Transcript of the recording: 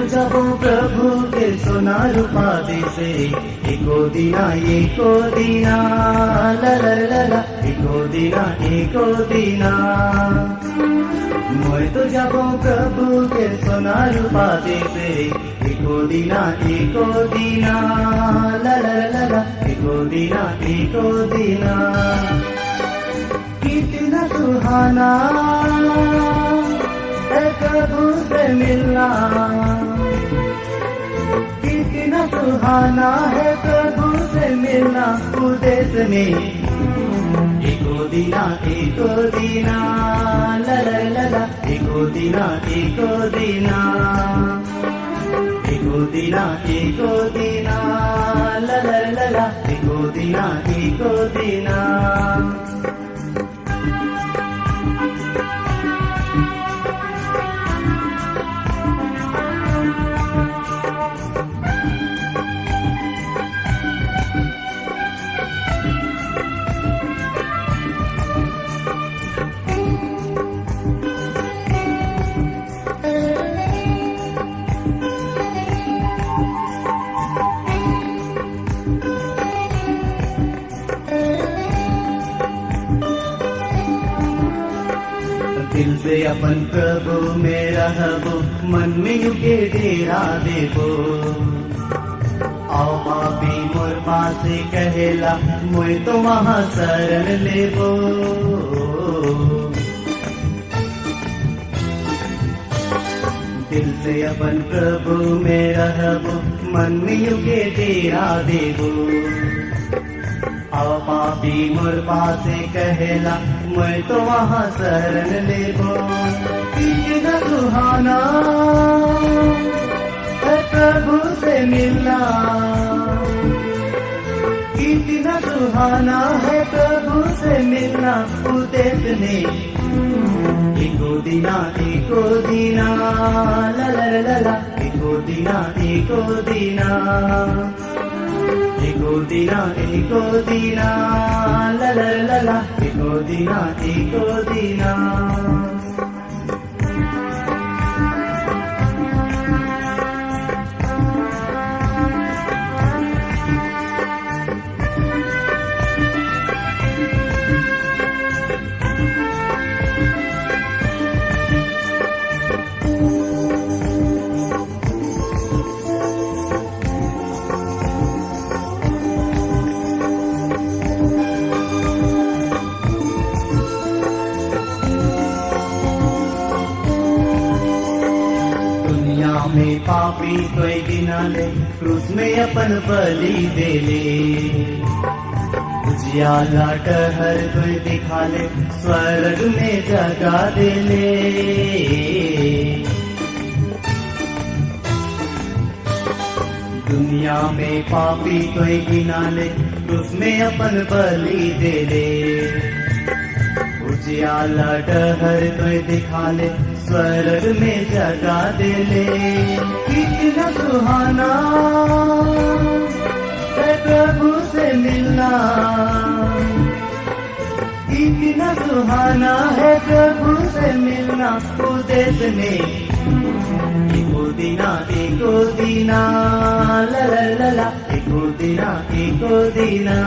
जबो प्रभु के सोना रूपा दिसे एको दिना ला ला ला ला एको दिना मैं तो जबो प्रभु के सोना रूपा दिसे एको दिना ला ला ला ला एको दिना कितना सुहाना है प्रभु से मिलना, कितना सुहाना है प्रभु से मिलना उदेश में एको दिना ला ला ला ला एको दिना ला ला ला ला एको दिना दिल से अपन प्रभु में रहबो, मन में युगे डेरा देबो। आओ पापी मोर पासे कहेला, मोय तो वहाँ शरण लेबो। दिल से अपन प्रभु में रहबो, मन में युगे डेरा देबो। आओ पापी मोर पासे कहेला, मैं तो वहाँ शरण लेबो। कितना सुहाना है प्रभु से मिलना, कितना सुहाना है प्रभु से मिलना उदेश में एको दिना ला ला ला ला एको दिना ला ला ला ला एको दिना में पापी कोई गिना ले, क्रूस में अपन बलि दे ले। उजियाला टहर कोई दिखा ले, स्वर्ग में जगा दे ले। दुनिया में पापी कोई गिना ले, क्रूस में अपन बलि दे ले। उजियाला टहर कोई दिखा ले, स्वर्ग में जगा दे ले। कितना सुहाना है प्रभु से मिलना, कितना सुहाना है प्रभु से मिलना उदेश में एको दिना ला ला ला ला एको दिना